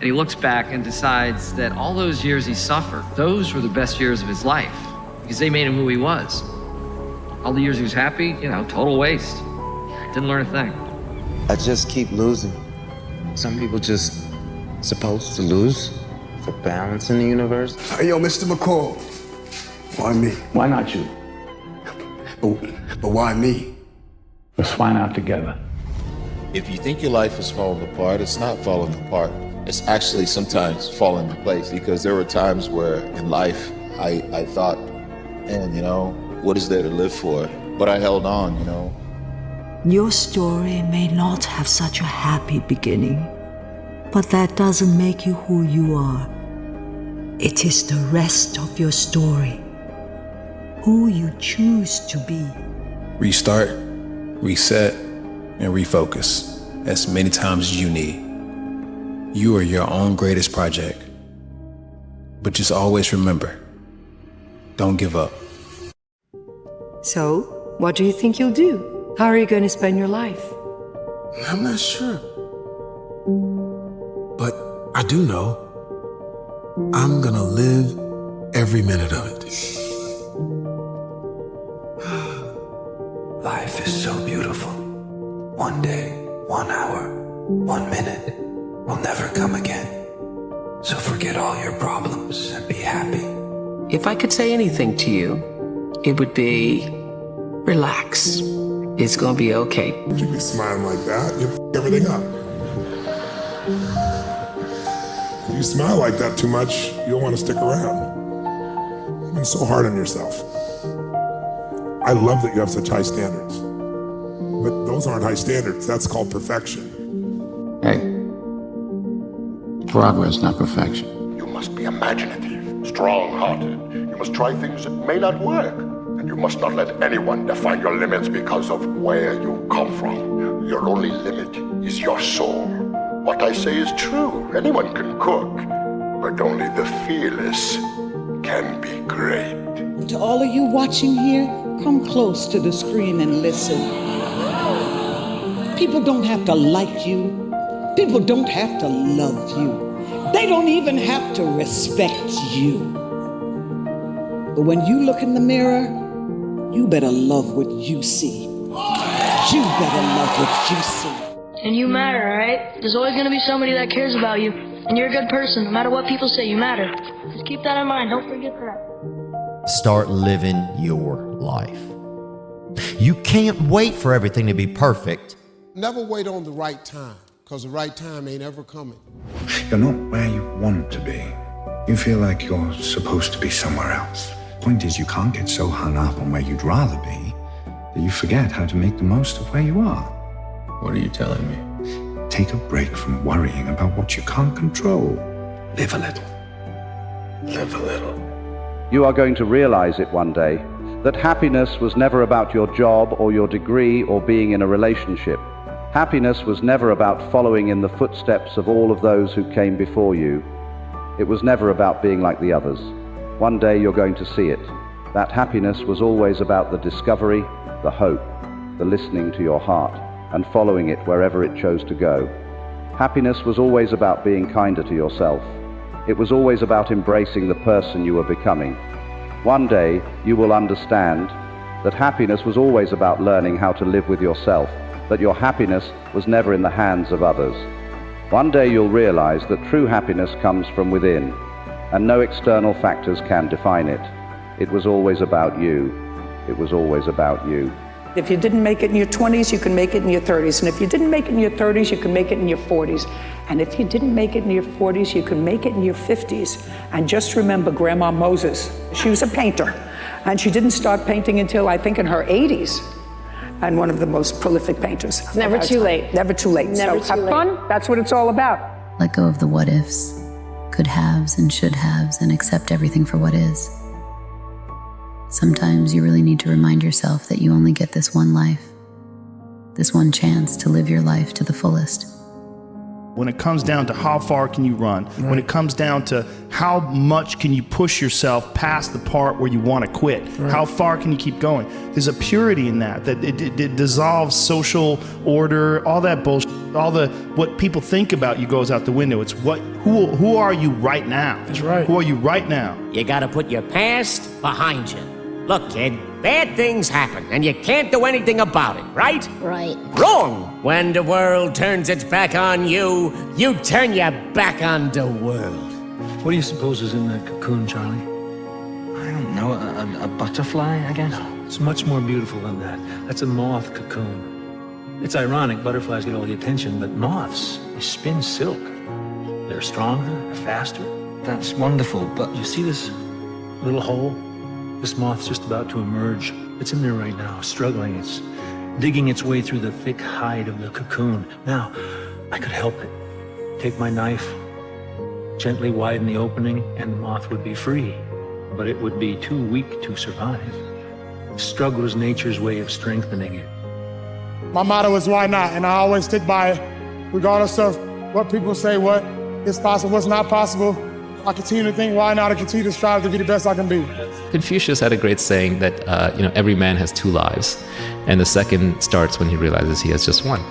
And he looks back and decides that all those years he suffered, those were the best years of his life because they made him who he was. All the years he was happy, total waste. Didn't learn a thing. I just keep losing. Some people just supposed to lose for balance in the universe. Hey, yo, Mr. McCall. Why me? Why not you? But why me? Let's find out together. If you think your life is falling apart, it's not falling apart. It's actually sometimes falling into place, because there were times where in life I thought, man, what is there to live for? But I held on, Your story may not have such a happy beginning, but that doesn't make you who you are. It is the rest of your story, who you choose to be. Restart, reset, and refocus as many times as you need. You are your own greatest project. But just always remember, don't give up. So, what do you think you'll do? How are you going to spend your life? I'm not sure. But I do know I'm gonna live every minute of it. Life is so beautiful. One day, 1 hour, 1 minute will never come again. So forget all your problems and be happy. If I could say anything to you, it would be, relax. It's gonna be okay. You be smiling like that, you f everything up. If you smile like that too much, you don't want to stick around. You're being so hard on yourself. I love that you have such high standards. But those aren't high standards, that's called perfection. Hey, progress, not perfection. You must be imaginative, strong-hearted. You must try things that may not work. And you must not let anyone define your limits because of where you come from. Your only limit is your soul. What I say is true. Anyone can cook, but only the fearless can be great. To all of you watching here, come close to the screen and listen. People don't have to like you. People don't have to love you. They don't even have to respect you. But when you look in the mirror, you better love what you see. You better love what you see. And you matter, right? There's always gonna be somebody that cares about you. And you're a good person, no matter what people say, you matter. Just keep that in mind, don't forget that. Start living your life. You can't wait for everything to be perfect. Never wait on the right time, because the right time ain't ever coming. You're not where you want to be. You feel like you're supposed to be somewhere else. Point is, you can't get so hung up on where you'd rather be that you forget how to make the most of where you are. What are you telling me? Take a break from worrying about what you can't control. Live a little. Live a little. You are going to realize it one day, that happiness was never about your job or your degree or being in a relationship. Happiness was never about following in the footsteps of all of those who came before you. It was never about being like the others. One day you're going to see it. That happiness was always about the discovery, the hope, the listening to your heart, and following it wherever it chose to go. Happiness was always about being kinder to yourself. It was always about embracing the person you were becoming. One day you will understand that happiness was always about learning how to live with yourself, that your happiness was never in the hands of others. One day you'll realize that true happiness comes from within, and no external factors can define it. It was always about you. It was always about you. If you didn't make it in your 20s, you can make it in your 30s. And if you didn't make it in your 30s, you can make it in your 40s. And if you didn't make it in your 40s, you can make it in your 50s. And just remember Grandma Moses. She was a painter. And she didn't start painting until, I think, in her 80s. And one of the most prolific painters. It's never too late. Never too late. Never so too have late. fun. That's what it's all about. Let go of the what ifs, could haves and should haves, and accept everything for what is. Sometimes you really need to remind yourself that you only get this one life, this one chance to live your life to the fullest. When it comes down to how far can you run, when it comes down to how much can you push yourself past the part where you want to quit, how far can you keep going? There's a purity in that it dissolves social order, all that bullshit, what people think about you goes out the window. It's who are you right now? That's right. Who are you right now? You gotta put your past behind you. Look, kid, bad things happen, and you can't do anything about it, right? Right. Wrong! When the world turns its back on you, you turn your back on the world. What do you suppose is in that cocoon, Charlie? I don't know, a butterfly, I guess? No, it's much more beautiful than that. That's a moth cocoon. It's ironic, butterflies get all the attention, but moths, they spin silk. They're stronger, they're faster. That's wonderful, but... You see this little hole? This moth's just about to emerge. It's in there right now, struggling. It's digging its way through the thick hide of the cocoon. Now, I could help it. Take my knife, gently widen the opening, and the moth would be free. But it would be too weak to survive. Struggle is nature's way of strengthening it. My motto is why not, and I always stick by it, regardless of what people say, what is possible, what's not possible. I continue to think, why not? I continue to strive to be the best I can be. Confucius had a great saying that, every man has two lives, and the second starts when he realizes he has just one.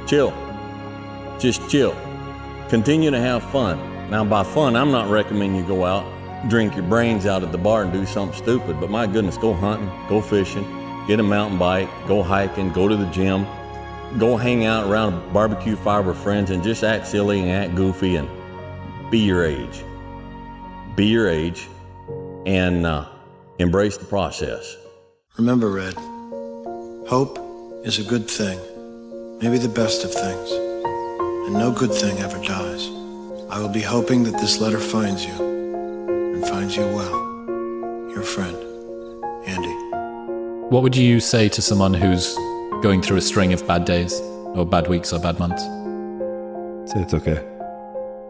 Chill. Just chill. Continue to have fun. Now, by fun, I'm not recommending you go out, drink your brains out at the bar and do something stupid, but my goodness, go hunting, go fishing, get a mountain bike, go hiking, go to the gym, go hang out around a barbecue fire with friends and just act silly and act goofy and be your age. Be your age and embrace the process. Remember, Red, hope is a good thing, maybe the best of things, and no good thing ever dies. I will be hoping that this letter finds you, and finds you well. Your friend, Andy. What would you say to someone who's going through a string of bad days, or bad weeks, or bad months? Say it's okay.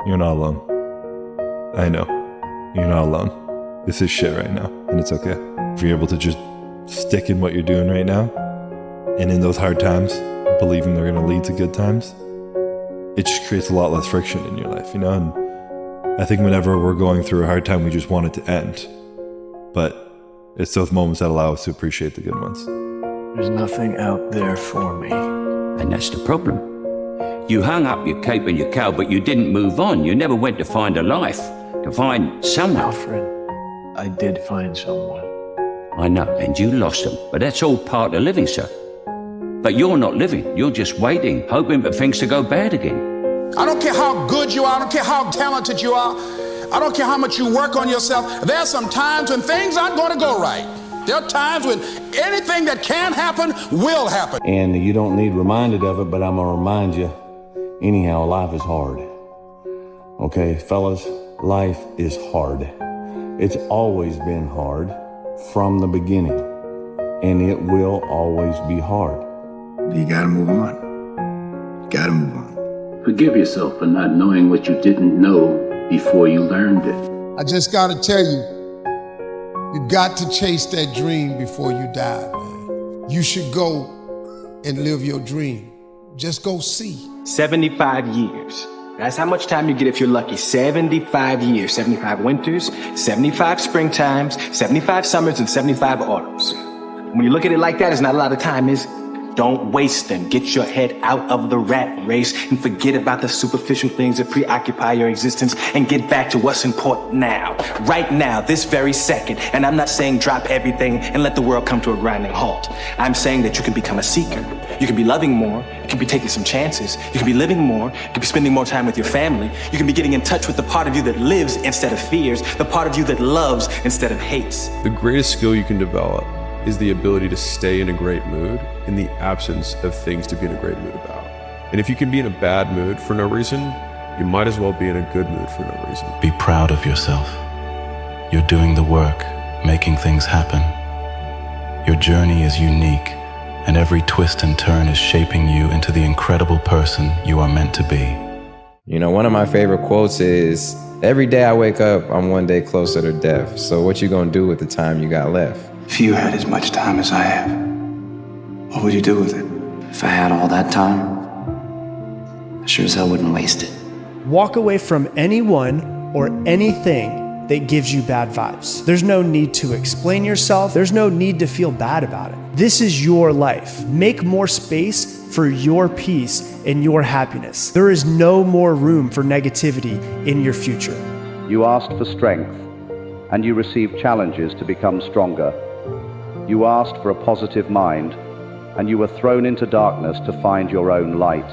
You're not alone. I know. You're not alone. This is shit right now, and it's okay. If you're able to just stick in what you're doing right now, and in those hard times, believing they're gonna lead to good times, it just creates a lot less friction in your life, And I think whenever we're going through a hard time, we just want it to end. But it's those moments that allow us to appreciate the good ones. There's nothing out there for me. And that's the problem. You hung up your cape and your cow, but you didn't move on. You never went to find a life, to find someone. Alfred, I did find someone. I know, and you lost them, but that's all part of living, sir. But you're not living, you're just waiting, hoping for things to go bad again. I don't care how good you are, I don't care how talented you are, I don't care how much you work on yourself. There are some times when things aren't going to go right. There are times when anything that can happen will happen. And you don't need reminded of it, but I'm gonna remind you, anyhow, life is hard. Okay, fellas, life is hard. It's always been hard from the beginning, and it will always be hard. You gotta move on. You gotta move on. Forgive yourself for not knowing what you didn't know before you learned it. I just gotta tell you, you got to chase that dream before you die, man. You should go and live your dream. Just go see. 75 years. That's how much time you get if you're lucky. 75 years. 75 winters, 75 springtimes, 75 summers, and 75 autumns. When you look at it like that, it's not a lot of time, is it? Don't waste them. Get your head out of the rat race and forget about the superficial things that preoccupy your existence and get back to what's important now. Right now, this very second. And I'm not saying drop everything and let the world come to a grinding halt. I'm saying that you can become a seeker. You can be loving more. You can be taking some chances. You can be living more. You can be spending more time with your family. You can be getting in touch with the part of you that lives instead of fears, the part of you that loves instead of hates. The greatest skill you can develop is the ability to stay in a great mood in the absence of things to be in a great mood about. And if you can be in a bad mood for no reason, you might as well be in a good mood for no reason. Be proud of yourself. You're doing the work, making things happen. Your journey is unique, and every twist and turn is shaping you into the incredible person you are meant to be. One of my favorite quotes is, every day I wake up, I'm one day closer to death. So what you gonna do with the time you got left? If you had as much time as I have, what would you do with it? If I had all that time, Sure as hell wouldn't waste it. Walk away from anyone or anything that gives you bad vibes. There's no need to explain yourself. There's no need to feel bad about it. This is your life. Make more space for your peace and your happiness. There is no more room for negativity in your future. You asked for strength, and you received challenges to become stronger. You asked for a positive mind, and you were thrown into darkness to find your own light.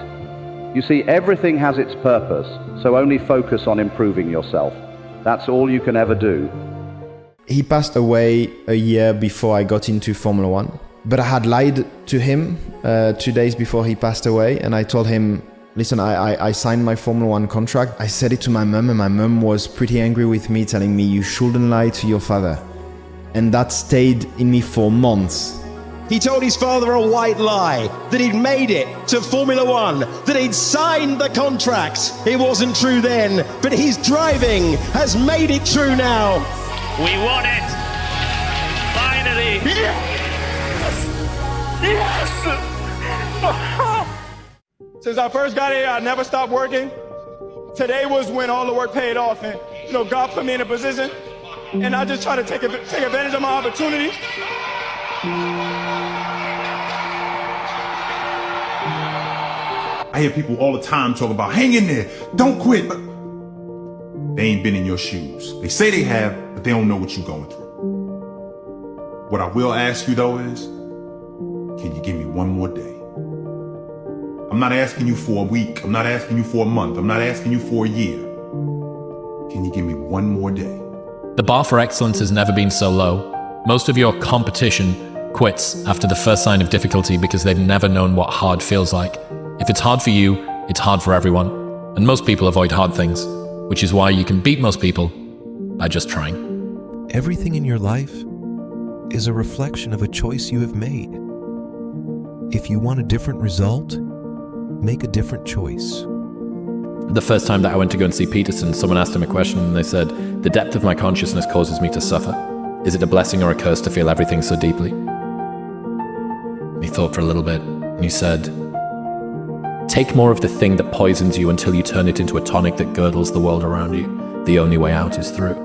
You see, everything has its purpose, so only focus on improving yourself. That's all you can ever do. He passed away a year before I got into Formula One, but I had lied to him 2 days before he passed away, and I told him, listen, I signed my Formula One contract. I said it to my mum, and my mum was pretty angry with me, telling me you shouldn't lie to your father. And that stayed in me for months. He told his father a white lie, that he'd made it to Formula One, that he'd signed the contract. It wasn't true then, but his driving has made it true now. We won it! Finally! Yes! Yes! Since I first got here, I never stopped working. Today was when all the work paid off, and God put me in a position, and I just try to take advantage of my opportunity. I hear people all the time talk about, hang in there, don't quit, but they ain't been in your shoes. They say they have, but they don't know what you're going through. What I will ask you though is, can you give me one more day? I'm not asking you for a week, I'm not asking you for a month, I'm not asking you for a year. Can you give me one more day? The bar for excellence has never been so low. Most of your competition quits after the first sign of difficulty because they've never known what hard feels like. If it's hard for you, it's hard for everyone. And most people avoid hard things, which is why you can beat most people by just trying. Everything in your life is a reflection of a choice you have made. If you want a different result, make a different choice. The first time that I went to go and see Peterson, someone asked him a question and they said, the depth of my consciousness causes me to suffer. Is it a blessing or a curse to feel everything so deeply? He thought for a little bit and he said, take more of the thing that poisons you until you turn it into a tonic that girdles the world around you. The only way out is through.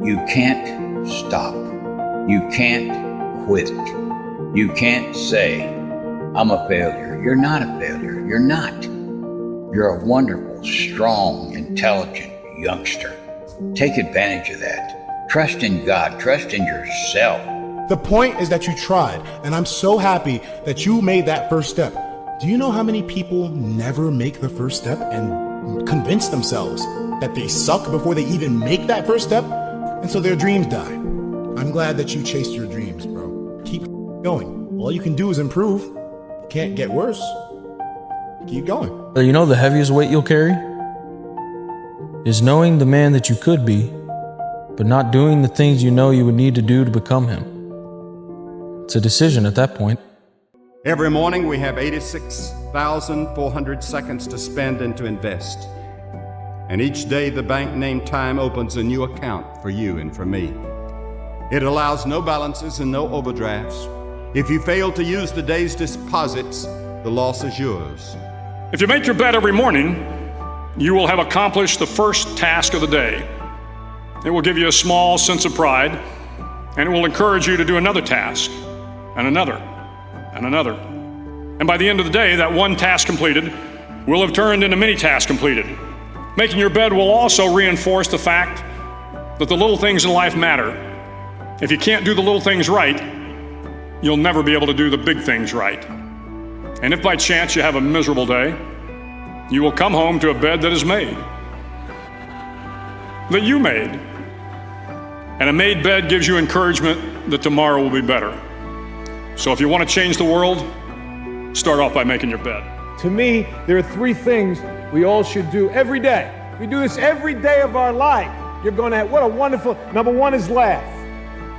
You can't stop. You can't quit. You can't say, I'm a failure. You're not a failure. You're not. You're a wonderful, strong, intelligent youngster. Take advantage of that. Trust in God. Trust in yourself. The point is that you tried, and I'm so happy that you made that first step. Do you know how many people never make the first step and convince themselves that they suck before they even make that first step? And so their dreams die. I'm glad that you chased your dreams, bro. Keep going. All you can do is improve. You can't get worse. Keep going. You know the heaviest weight you'll carry is knowing the man that you could be, but not doing the things you know you would need to do to become him. It's a decision at that point. Every morning we have 86,400 seconds to spend and to invest. And each day the bank named Time opens a new account for you and for me. It allows no balances and no overdrafts. If you fail to use the day's deposits, the loss is yours. If you make your bed every morning, you will have accomplished the first task of the day. It will give you a small sense of pride, and it will encourage you to do another task, and another, and another. And by the end of the day, that one task completed will have turned into many tasks completed. Making your bed will also reinforce the fact that the little things in life matter. If you can't do the little things right, you'll never be able to do the big things right. And if by chance you have a miserable day, you will come home to a bed that is made, that you made. And a made bed gives you encouragement that tomorrow will be better. So if you want to change the world, start off by making your bed. To me, there are three things we all should do every day. If we do this every day of our life, you're going to have, what a wonderful, number one is laugh.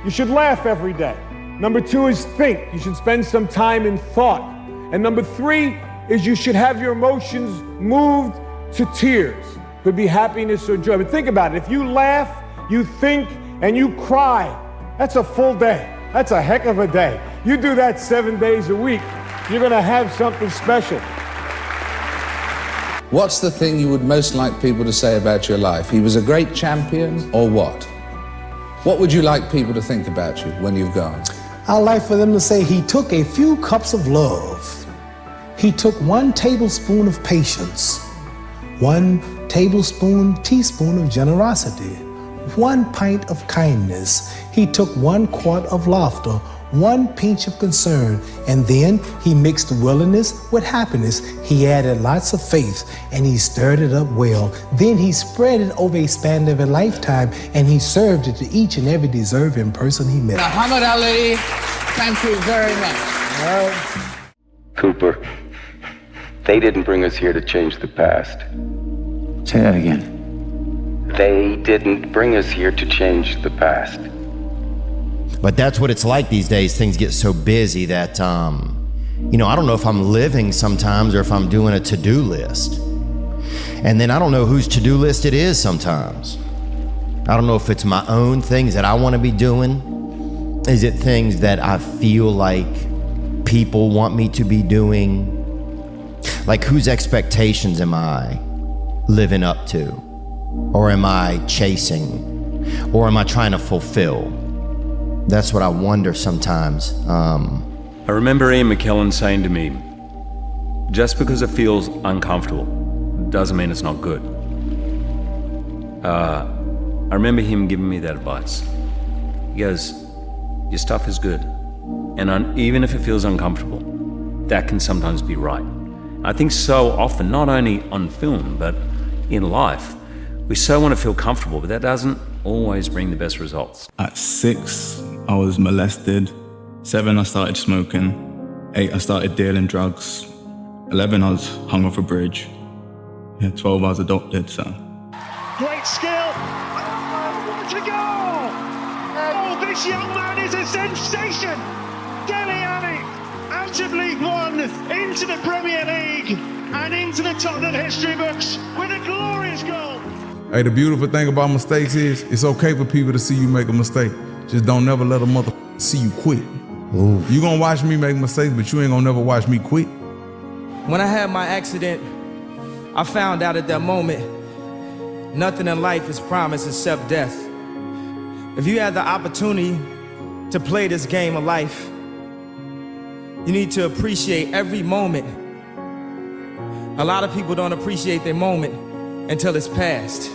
You should laugh every day. Number two is think. You should spend some time in thought. And number three is you should have your emotions moved to tears. Could be happiness or joy. But think about it. If you laugh, you think, and you cry, that's a full day. That's a heck of a day. You do that 7 days a week, you're going to have something special. What's the thing you would most like people to say about your life? He was a great champion, or what? What would you like people to think about you when you've gone? I'd like for them to say he took a few cups of love. He took 1 tablespoon of patience, 1 teaspoon of generosity, 1 pint of kindness. He took 1 quart of laughter, 1 pinch of concern, and then he mixed willingness with happiness. He added lots of faith, and he stirred it up well. Then he spread it over a span of a lifetime, and he served it to each and every deserving person he met. Muhammad Ali, thank you very much. Cooper, they didn't bring us here to change the past. Say that again. They didn't bring us here to change the past. But that's what it's like these days. Things get so busy that, you know, I don't know if I'm living sometimes or if I'm doing a to-do list. And then I don't know whose to-do list it is sometimes. I don't know if it's my own things that I want to be doing. Is it things that I feel like people want me to be doing? Like, whose expectations am I living up to? Or am I chasing? Or am I trying to fulfill? That's what I wonder sometimes. I remember Ian McKellen saying to me, just because it feels uncomfortable doesn't mean it's not good. I remember him giving me that advice. He goes, your stuff is good. And even if it feels uncomfortable, that can sometimes be right. I think so often, not only on film, but in life, we so want to feel comfortable, but that doesn't always bring the best results. At 6, I was molested. 7, I started smoking. 8, I started dealing drugs. 11, I was hung off a bridge. 12, I was adopted, so. Great skill. What a goal! Oh, this young man is a sensation. Dele Alli, out of League One, into the Premier League, and into the Tottenham history books with a glorious goal. Hey, the beautiful thing about mistakes is it's okay for people to see you make a mistake. Just don't never let a motherfucker see you quit. Ooh. You gonna watch me make mistakes, but you ain't gonna never watch me quit. When I had my accident, I found out at that moment, nothing in life is promised except death. If you had the opportunity to play this game of life, you need to appreciate every moment. A lot of people don't appreciate their moment until it's past.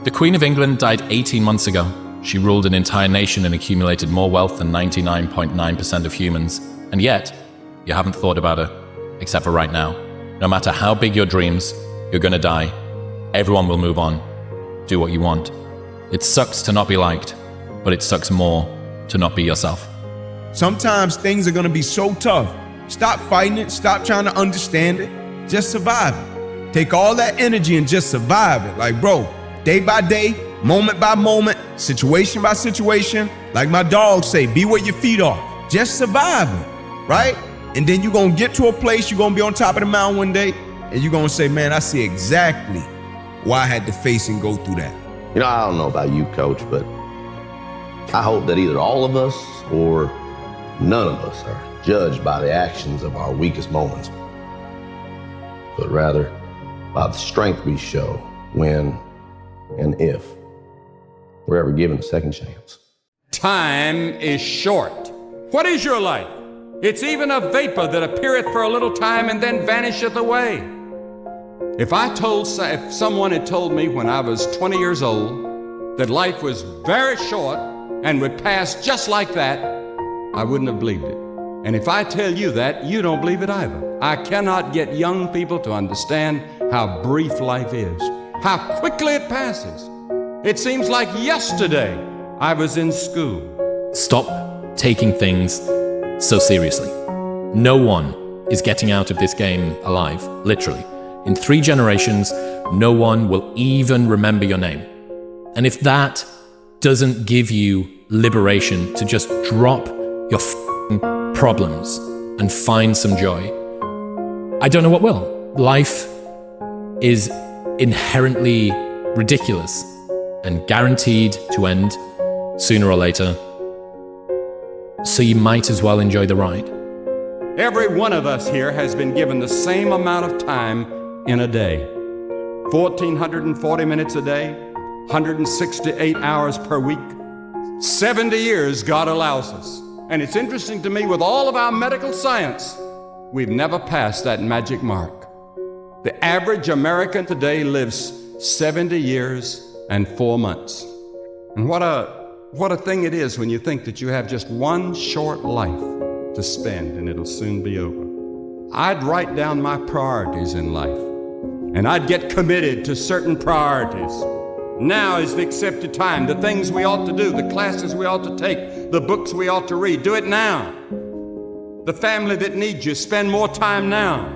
The Queen of England died 18 months ago. She ruled an entire nation and accumulated more wealth than 99.9% of humans. And yet, you haven't thought about her, except for right now. No matter how big your dreams, you're gonna die. Everyone will move on. Do what you want. It sucks to not be liked, but it sucks more to not be yourself. Sometimes things are gonna be so tough. Stop fighting it, stop trying to understand it, just survive it. Take all that energy and just survive it. Like, bro, day by day, moment by moment, situation by situation, like my dogs say, be where your feet are. Just survive it, right? And then you're gonna get to a place, you're gonna be on top of the mountain one day, and you're gonna say, man, I see exactly why I had to face and go through that. You know, I don't know about you, Coach, but I hope that either all of us or none of us are judged by the actions of our weakest moments, but rather by the strength we show when and if we're ever given a second chance. Time is short. What is your life? It's even a vapor that appeareth for a little time and then vanisheth away. If someone had told me when I was 20 years old that life was very short and would pass just like that, I wouldn't have believed it. And if I tell you that, you don't believe it either. I cannot get young people to understand how brief life is, how quickly it passes. It seems like yesterday I was in school. Stop taking things so seriously. No one is getting out of this game alive, literally. In 3 generations, no one will even remember your name. And if that doesn't give you liberation to just drop your problems and find some joy, I don't know what will. Life is inherently ridiculous and guaranteed to end sooner or later. So you might as well enjoy the ride. Every one of us here has been given the same amount of time in a day. 1,440 minutes a day, 168 hours per week. 70 years God allows us. And it's interesting to me, with all of our medical science, we've never passed that magic mark. The average American today lives 70 years and 4 months. And what a thing it is when you think that you have just one short life to spend and it'll soon be over. I'd write down my priorities in life, and I'd get committed to certain priorities. Now is the accepted time. The things we ought to do, the classes we ought to take, the books we ought to read, do it now. The family that needs you, spend more time now.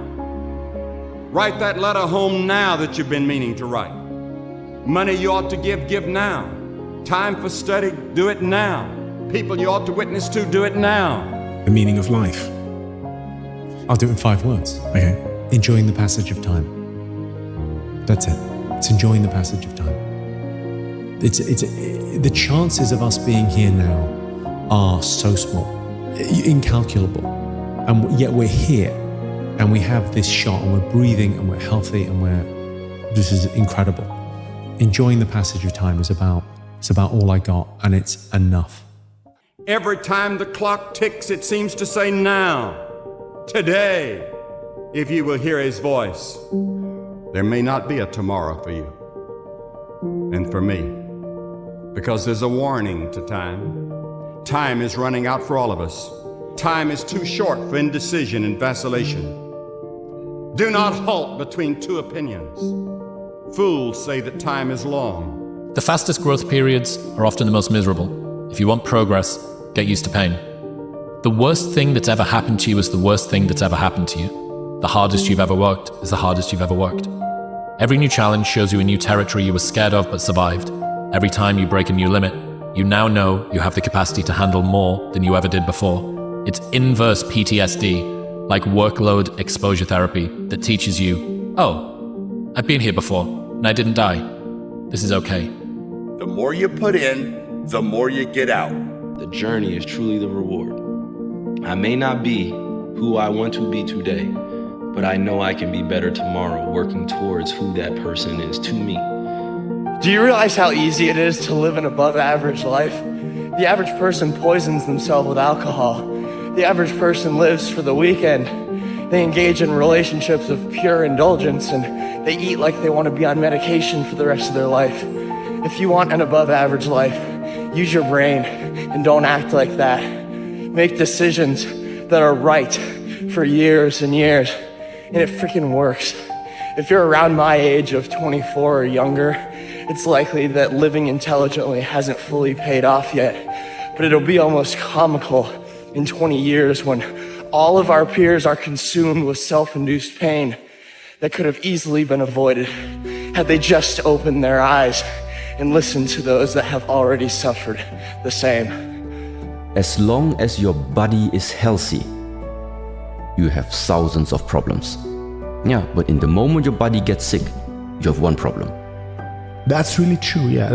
Write that letter home now that you've been meaning to write. Money you ought to give now. Time for study, do it now. People you ought to witness to, do it now. The meaning of life. I'll do it in 5 words. Okay. Enjoying the passage of time. That's it. It's enjoying the passage of time. The chances of us being here now are so small, incalculable, and yet we're here, and we have this shot, and we're breathing, and we're healthy, and this is incredible. Enjoying the passage of time is about all I got, and it's enough. Every time the clock ticks, it seems to say now, today, if you will hear his voice. There may not be a tomorrow for you and for me, because there's a warning to time. Time is running out for all of us. Time is too short for indecision and vacillation. Do not halt between two opinions. Fools say that time is long. The fastest growth periods are often the most miserable. If you want progress, get used to pain. The worst thing that's ever happened to you is the worst thing that's ever happened to you. The hardest you've ever worked is the hardest you've ever worked. Every new challenge shows you a new territory you were scared of but survived. Every time you break a new limit, you now know you have the capacity to handle more than you ever did before. It's inverse PTSD, like workload exposure therapy, that teaches you, oh, I've been here before and I didn't die. This is okay. The more you put in, the more you get out. The journey is truly the reward. I may not be who I want to be today, but I know I can be better tomorrow, working towards who that person is to me. Do you realize how easy it is to live an above average life? The average person poisons themselves with alcohol. The average person lives for the weekend. They engage in relationships of pure indulgence, and they eat like they want to be on medication for the rest of their life. If you want an above average life, use your brain and don't act like that. Make decisions that are right for years and years, and it freaking works. If you're around my age of 24 or younger, it's likely that living intelligently hasn't fully paid off yet, but it'll be almost comical in 20 years when all of our peers are consumed with self-induced pain that could have easily been avoided had they just opened their eyes and listened to those that have already suffered the same. As long as your body is healthy, you have thousands of problems. Yeah, but in the moment your body gets sick, you have one problem. That's really true. Yeah,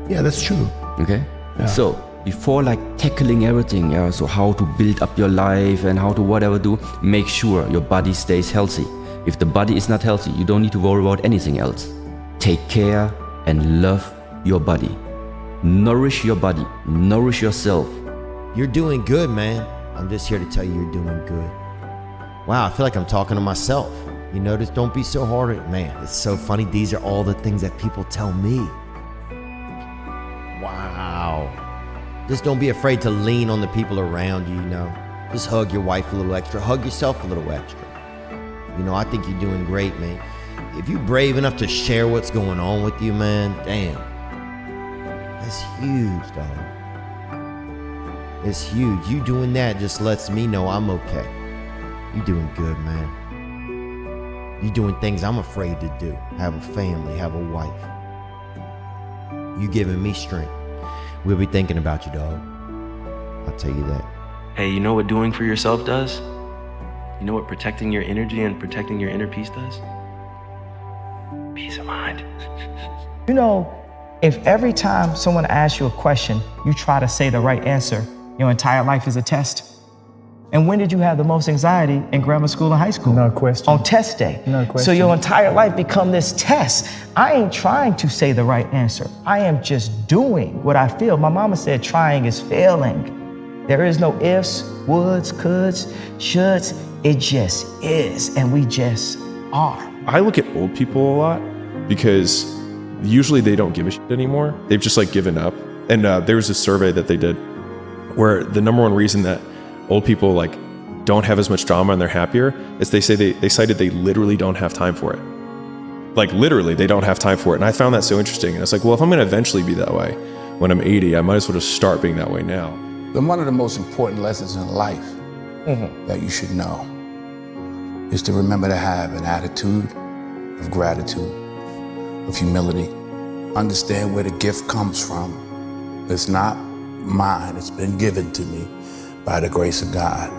that's true. Okay. Yeah. So before tackling everything, so how to build up your life and how to whatever do, make sure your body stays healthy. If the body is not healthy, you don't need to worry about anything else. Take care and love your body. Nourish your body. Nourish yourself. You're doing good, man. I'm just here to tell you you're doing good. Wow, I feel like I'm talking to myself. You know, just don't be so hard on it. Man, it's so funny. These are all the things that people tell me. Wow. Just don't be afraid to lean on the people around you, you know. Just hug your wife a little extra. Hug yourself a little extra. You know, I think you're doing great, man. If you're brave enough to share what's going on with you, man, damn. That's huge, dog. It's huge. You doing that just lets me know I'm okay. You're doing good, man. You're doing things I'm afraid to do. Have a family, have a wife. You giving me strength. We'll be thinking about you, dog. I'll tell you that. Hey, you know what doing for yourself does? You know what protecting your energy and protecting your inner peace does? Peace of mind. You know, if every time someone asks you a question, you try to say the right answer, your entire life is a test, And when did you have the most anxiety in grammar school and high school? No question. On test day. No question. So your entire life become this test. I ain't trying to say the right answer. I am just doing what I feel. My mama said trying is failing. There is no ifs, woulds, coulds, shoulds. It just is, and we just are. I look at old people a lot because usually they don't give a shit anymore. They've just like given up. And there was a survey that they did where the number one reason that old people like don't have as much drama and they're happier is they say they cited they literally don't have time for it. Like literally they don't have time for it. And I found that so interesting. And it's like, well, if I'm gonna eventually be that way when I'm 80, I might as well just start being that way now. Then one of the most important lessons in life that you should know is to remember to have an attitude of gratitude, of humility. Understand where the gift comes from. It's not mine, it's been given to me by the grace of God.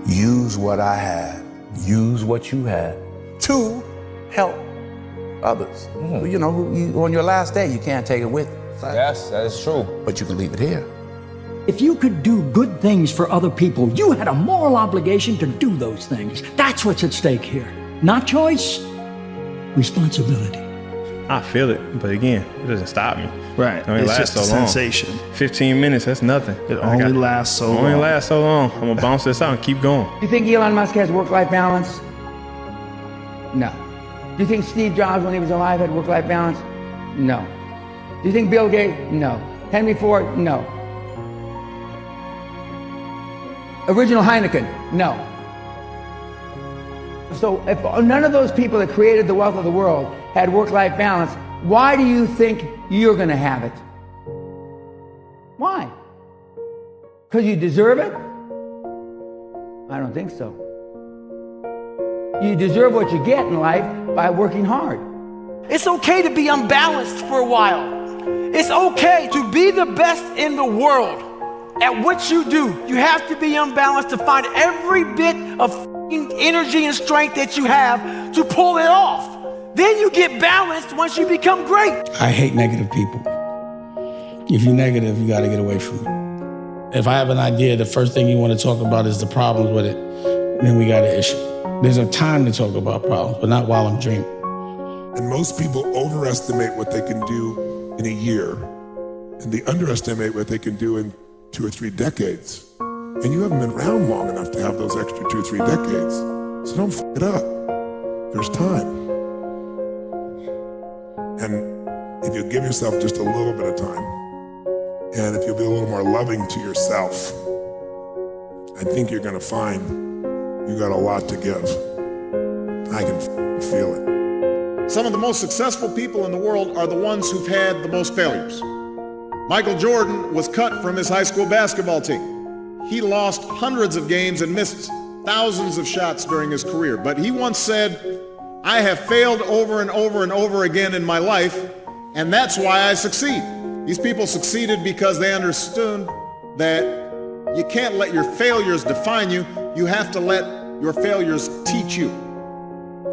Use what I have, use what you have to help others. You know, on your last day, you can't take it with you. Yes, that is true. But you can leave it here. If you could do good things for other people, you had a moral obligation to do those things. That's what's at stake here. Not choice, responsibility. I feel it, but again, it doesn't stop me. Right. It only It's lasts just so a long. sensation. 15 minutes, that's nothing. It only lasts so long. Only lasts so long. I'm gonna bounce this out and keep going. Do you think Elon Musk has work-life balance? No. Do you think Steve Jobs, when he was alive, had work-life balance? No. Do you think Bill Gates? No. Henry Ford? No. Original Heineken? No. So if none of those people that created the wealth of the world had work-life balance, why do you think you're going to have it? Why? Because you deserve it? I don't think so. You deserve what you get in life by working hard. It's okay to be unbalanced for a while. It's okay to be the best in the world at what you do. You have to be unbalanced to find every bit of energy and strength that you have to pull it off. Then you get balanced once you become great. I hate negative people. If you're negative, you got to get away from it. If I have an idea, the first thing you want to talk about is the problems with it. Then we got an issue. There's a time to talk about problems, but not while I'm dreaming. And most people overestimate what they can do in a year, and they underestimate what they can do in 2 or 3 decades. And you haven't been around long enough to have those extra 2 or 3 decades. So don't f it up. There's time. And if you give yourself just a little bit of time, and if you'll be a little more loving to yourself, I think you're gonna find you got a lot to give. I can feel it. Some of the most successful people in the world are the ones who've had the most failures. Michael Jordan was cut from his high school basketball team. He lost hundreds of games and missed thousands of shots during his career. But he once said, "I have failed over and over and over again in my life, and that's why I succeed." These people succeeded because they understood that you can't let your failures define you. You have to let your failures teach you.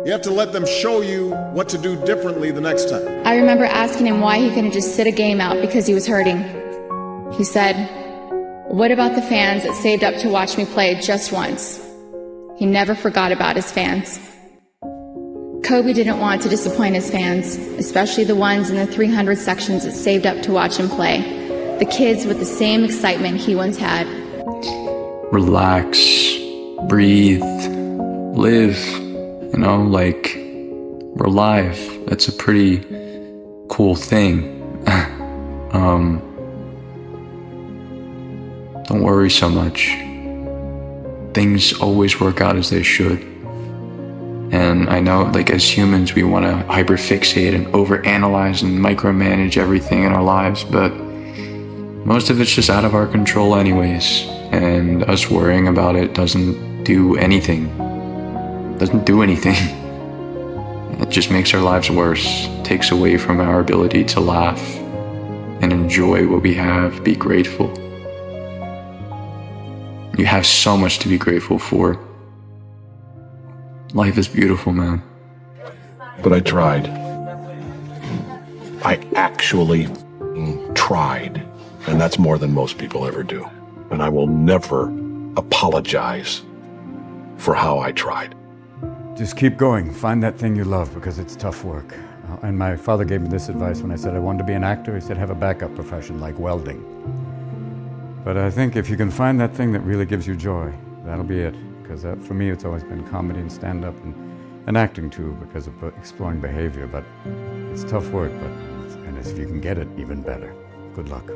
You have to let them show you what to do differently the next time. I remember asking him why he couldn't just sit a game out because he was hurting. He said, "What about the fans that saved up to watch me play just once?" He never forgot about his fans. Kobe didn't want to disappoint his fans, especially the ones in the 300 sections that saved up to watch him play. The kids with the same excitement he once had. Relax, breathe, live, you know, like, we're alive. That's a pretty cool thing. Don't worry so much. Things always work out as they should. And I know, like, as humans, we want to hyperfixate and overanalyze and micromanage everything in our lives, but most of it's just out of our control anyways. And us worrying about it doesn't do anything. It just makes our lives worse, takes away from our ability to laugh and enjoy what we have, be grateful. You have so much to be grateful for. Life is beautiful, man. But I tried. I actually tried. And that's more than most people ever do. And I will never apologize for how I tried. Just keep going. Find that thing you love, because it's tough work. And my father gave me this advice when I said I wanted to be an actor. He said, have a backup profession like welding. But I think if you can find that thing that really gives you joy, that'll be it. Because for me, it's always been comedy and stand-up and acting too, because of exploring behavior. But it's tough work, and if you can get it, even better. Good luck.